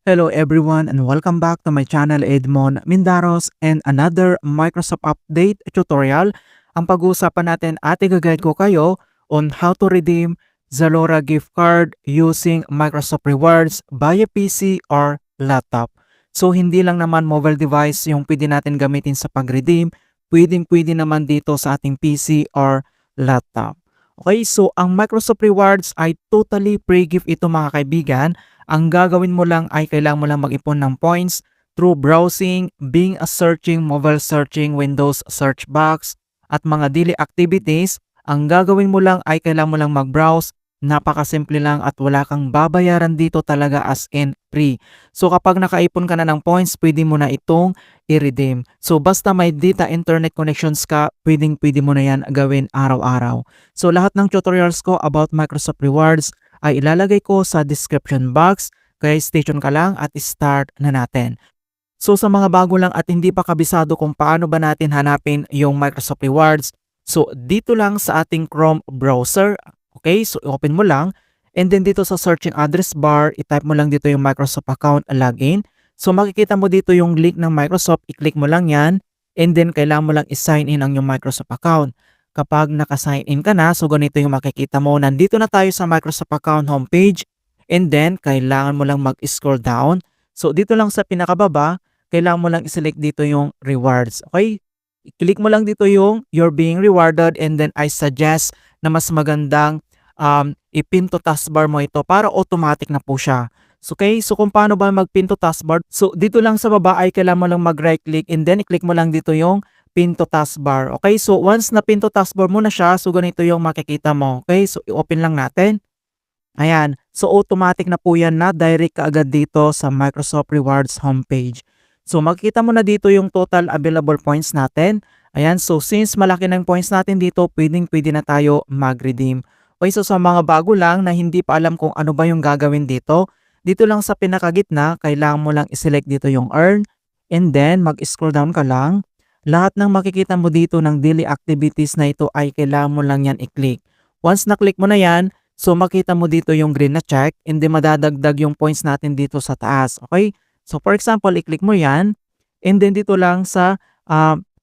Hello everyone and welcome back to my channel Edmon Mindaros and another Microsoft Update tutorial. Ang pag-uusapan natin at i-guide ko kayo on how to redeem Zalora gift card using Microsoft Rewards via PC or laptop. So hindi lang naman mobile device yung pwede natin gamitin sa pag-redeem, pwede naman dito sa ating PC or laptop. Okay, so ang Microsoft Rewards ay totally free gift ito mga kaibigan. Ang gagawin mo lang ay kailangan mo lang mag-ipon ng points through browsing, Bing searching, mobile searching, Windows search box, at mga daily activities. Ang gagawin mo lang ay kailangan mo lang mag-browse. Napakasimple lang at wala kang babayaran dito talaga as in free. So kapag nakaipon ka na ng points, pwede mo na itong i-redeem. So basta may data internet connections ka, pwede mo na yan gawin araw-araw. So lahat ng tutorials ko about Microsoft Rewards ay ilalagay ko sa description box, kaya stay tuned ka lang at start na natin. So sa mga bago lang at hindi pa kabisado kung paano ba natin hanapin yung Microsoft Rewards, so dito lang sa ating Chrome browser, okay, so open mo lang, and then dito sa searching address bar, i-type mo lang dito yung Microsoft account login. So makikita mo dito yung link ng Microsoft, i-click mo lang yan, and then kailangan mo lang i-sign in ang yung Microsoft account. Kapag naka-sign in ka na, so ganito yung makikita mo. Nandito na tayo sa Microsoft account homepage, and then kailangan mo lang mag-scroll down. So dito lang sa pinakababa, kailangan mo lang i-select dito yung rewards. Okay? I-click mo lang dito yung you're being rewarded, and then I suggest na mas magandang ipin to taskbar mo ito para automatic na po siya. So, okay, so kung paano ba mag-pin to taskbar? So dito lang sa baba ay kailangan mo lang mag-right click, and then i-click mo lang dito yung pin to taskbar. Okay, so once na pin to taskbar mo na siya, so ganito yung makikita mo. Okay, so i-open lang natin. Ayan, so automatic na po yan na direct ka agad dito sa Microsoft Rewards homepage. So makikita mo na dito yung total available points natin. Ayan, so since malaki ng points natin dito, pwede na tayo mag-redeem. Okay, so sa mga bago lang na hindi pa alam kung ano ba yung gagawin dito lang sa pinakagitna, kailangan mo lang i-select dito yung earn, and then mag-scroll down ka lang. Lahat ng makikita mo dito ng daily activities na ito ay kailangan mo lang yan i-click. Once na-click mo na yan, so makita mo dito yung green na check, and then madadagdag yung points natin dito sa taas. Okay? So for example, i-click mo yan, and then dito lang sa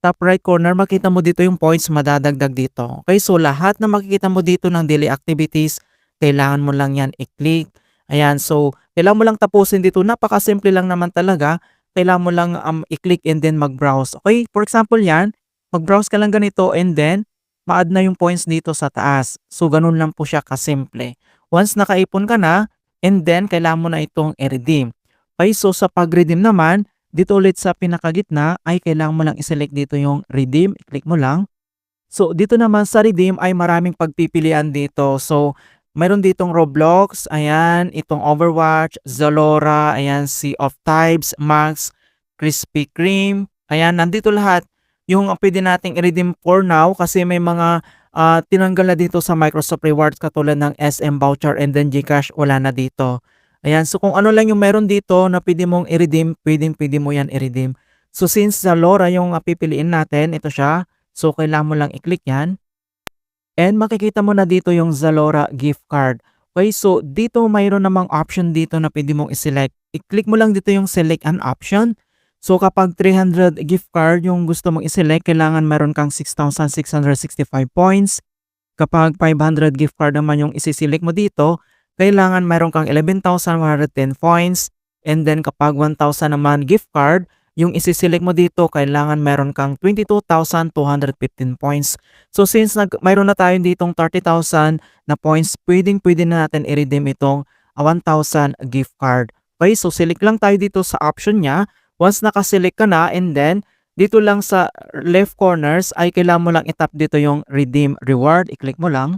top right corner, makita mo dito yung points madadagdag dito. Okay? So lahat na makikita mo dito ng daily activities, kailangan mo lang yan i-click. Ayan, so kailangan mo lang tapusin dito. Napakasimple lang naman talaga. Kailangan mo lang i-click and then mag-browse. Okay? For example yan, mag-browse ka lang ganito, and then ma-add na yung points dito sa taas. So ganun lang po siya kasimple. Once nakaipon ka na, and then kailangan mo na itong i-redeem. Okay? So sa pag-redeem naman, dito ulit sa pinakagitna ay kailangan mo lang i-select dito yung redeem. I-click mo lang. So dito naman sa redeem ay maraming pagpipilian dito. So mayroon ditong Roblox, ayan, itong Overwatch, Zalora, ayan, Sea of Thieves, Max, Krispy Kreme, ayan, nandito lahat yung pwede nating i-redeem for now kasi may mga tinanggal na dito sa Microsoft Rewards katulad ng SM voucher, and then GCash wala na dito. Ayan, so kung ano lang yung meron dito na pwede mong i-redeem, pwede mo yan i-redeem. So since Zalora yung pipiliin natin, ito siya, so kailangan mo lang i-click yan. And makikita mo na dito yung Zalora gift card. Okay, so dito mayroon namang option dito na pwede mong i-select. I-click mo lang dito yung select an option. So kapag 300 gift card yung gusto mong i-select, kailangan meron kang 6,665 points. Kapag 500 gift card naman yung isi-select mo dito, kailangan meron kang 11,110 points. And then kapag 1,000 naman gift card, yung isi-select mo dito, kailangan meron kang 22,215 points. So since mayroon na tayo ditong 30,000 na points, pwede na natin i-redeem itong 1,000 gift card. Okay, so select lang tayo dito sa option niya. Once nakaselect ka na, and then dito lang sa left corners ay kailangan mo lang itap dito yung redeem reward. I-click mo lang.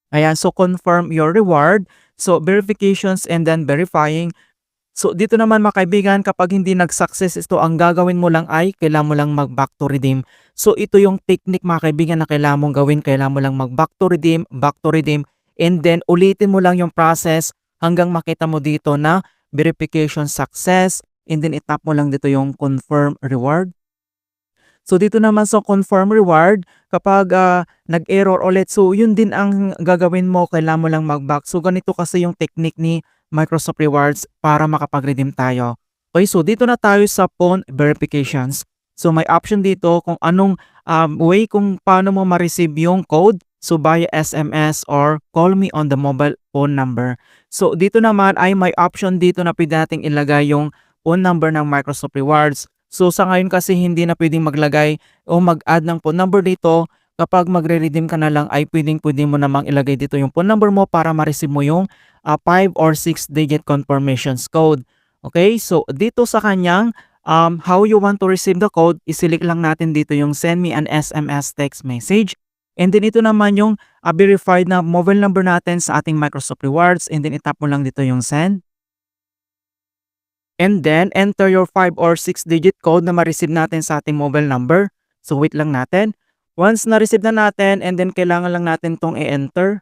Ayan, so confirm your reward. So verifications and then verifying. So dito naman mga kaibigan, kapag hindi nag-success ito, ang gagawin mo lang ay kailangan mo lang mag-back to redeem. So ito yung technique mga kaibigan na kailangan mong gawin. Kailangan mo lang mag-back to redeem, and then ulitin mo lang yung process hanggang makita mo dito na verification success, and then itap mo lang dito yung confirm reward. So dito naman sa confirm reward, kapag nag-error ulit, so yun din ang gagawin mo, kailangan mo lang mag-back. So ganito kasi yung technique ni Microsoft Rewards para makapag-redeem tayo. Okay, so dito na tayo sa phone verifications. So may option dito kung anong way kung paano mo ma-receive yung code. So via SMS or call me on the mobile phone number. So dito naman ay may option dito na pwede nating ilagay yung phone number ng Microsoft Rewards. So sa ngayon kasi hindi na pwedeng maglagay o mag-add ng phone number dito. Kapag magre-redeem ka na lang ay pwedeng-pwede mo namang ilagay dito yung phone number mo para ma-receive mo yung 5 or 6 digit confirmations code. Okay, so dito sa kanyang how you want to receive the code, isilik lang natin dito yung send me an SMS text message. And then ito naman yung verified na mobile number natin sa ating Microsoft Rewards. And then itap mo lang dito yung send. And then enter your 5 or 6 digit code na ma-receive natin sa ating mobile number. So wait lang natin. Once na-receive na natin and then kailangan lang natin tong i-enter.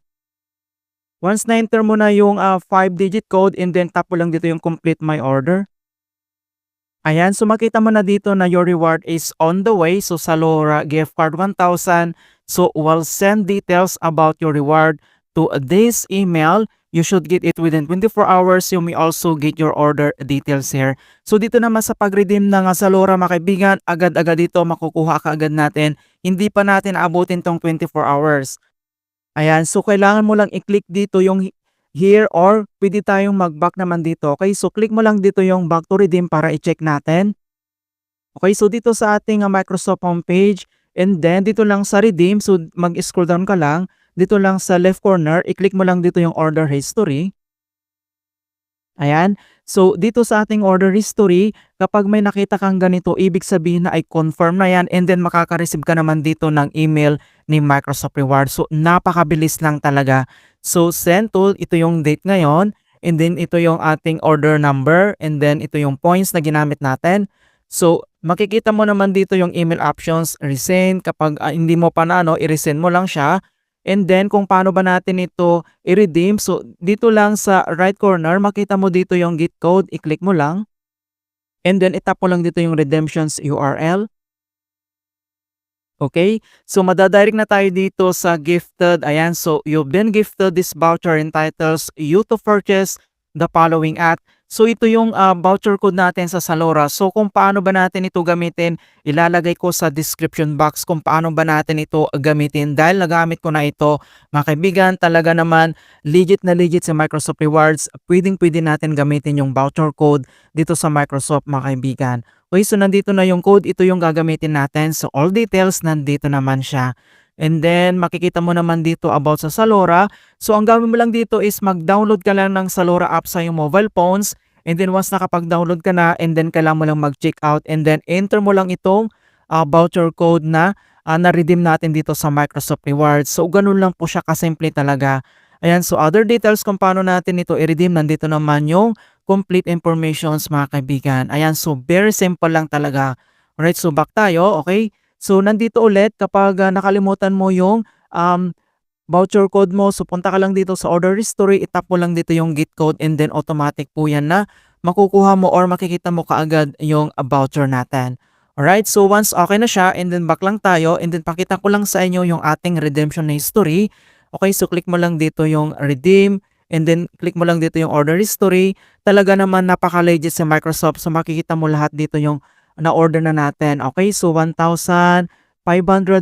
Once na-enter mo na yung 5-digit code and then tap mo lang dito yung complete my order. Ayan, so makita mo na dito na your reward is on the way. So sa Zalora gift card 1,000. So we'll send details about your reward to this email. You should get it within 24 hours. You may also get your order details here. So dito naman sa pag-redeem ng Zalora mga kaibigan, agad-agad dito makukuha ka agad natin. Hindi pa natin abutin tong 24 hours. Ayan, so kailangan mo lang i-click dito yung here or pwede tayong mag-back naman dito. Okay, so click mo lang dito yung back to redeem para i-check natin. Okay, so dito sa ating Microsoft homepage and then dito lang sa redeem, so mag-scroll down ka lang. Dito lang sa left corner, i-click mo lang dito yung order history. Ayan. So, dito sa ating order history, kapag may nakita kang ganito, ibig sabihin na ay confirm na yan and then makaka-receive ka naman dito ng email ni Microsoft Rewards. So, napakabilis lang talaga. So, send to, ito yung date ngayon and then ito yung ating order number and then ito yung points na ginamit natin. So, makikita mo naman dito yung email options, resend. Kapag hindi mo pa na, i-resend mo lang siya. And then kung paano ba natin ito i-redeem, so dito lang sa right corner, makita mo dito yung get code, i-click mo lang. And then itap mo lang dito yung redemptions URL. Okay, so madadirect na tayo dito sa gifted. Ayan, so you've been gifted this voucher entitles you to purchase the following at. So ito yung voucher code natin sa Zalora. So kung paano ba natin ito gamitin, ilalagay ko sa description box kung paano ba natin ito gamitin. Dahil nagamit ko na ito, mga kaibigan, talaga naman legit na legit sa Microsoft Rewards. Pwede natin gamitin yung voucher code dito sa Microsoft, mga kaibigan. Okay, so nandito na yung code, ito yung gagamitin natin. So all details nandito naman siya. And then, makikita mo naman dito about sa Zalora. So, ang gawin mo lang dito is mag-download ka lang ng Zalora app sa iyong mobile phones. And then, once nakapag-download ka na, and then kailangan mo lang mag-check out. And then, enter mo lang itong voucher code na na-redeem natin dito sa Microsoft Rewards. So, ganun lang po siya kasimple talaga. Ayan, so other details kung paano natin ito i-redeem, nandito naman yung complete informations, mga kaibigan. Ayan, so very simple lang talaga. Alright, so back tayo, okay? So, nandito ulit kapag nakalimutan mo yung voucher code mo, so punta ka lang dito sa order history, itap mo lang dito yung get code and then automatic po yan na makukuha mo or makikita mo kaagad yung voucher natin. Alright, so once okay na siya and then back lang tayo and then pakita ko lang sa inyo yung ating redemption history. Okay, so click mo lang dito yung redeem and then click mo lang dito yung order history. Talaga naman napaka-legit sa Microsoft, so makikita mo lahat dito yung na-order na natin. Okay, so 1,500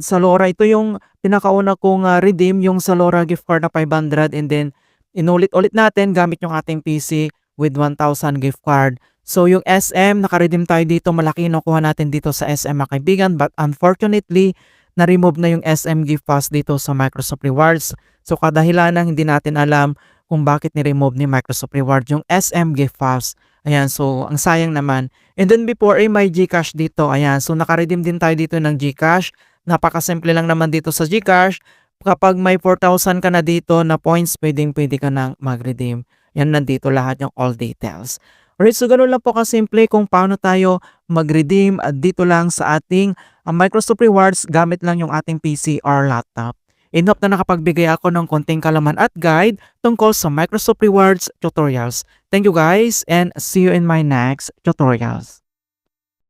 Zalora. Ito yung pinakauna kong redeem, yung Zalora gift card na 500 and then inulit-ulit natin gamit yung ating PC with 1,000 gift card. So yung SM, naka-redeem tayo dito. Malaki yung nakuha natin dito sa SM, mga kaibigan. But unfortunately, na-remove na yung SM gift pass dito sa Microsoft Rewards. So kadahilan ng hindi natin alam kung bakit ni-remove ni Microsoft Rewards yung SM gift pass. Ayan, so ang sayang naman. And then before ay may GCash dito. Ayan, so naka-redeem din tayo dito ng GCash. Napakasimple lang naman dito sa GCash. Kapag may 4,000 ka na dito na points, pwede ka nang mag-redeem. Yan, nandito lahat yung all details. Alright, so ganun lang po kasimple kung paano tayo mag-redeem dito lang sa ating Microsoft Rewards gamit lang yung ating PC or laptop. In hope na nakapagbigay ako ng konting kalaman at guide tungkol sa Microsoft Rewards tutorials. Thank you guys and see you in my next tutorials.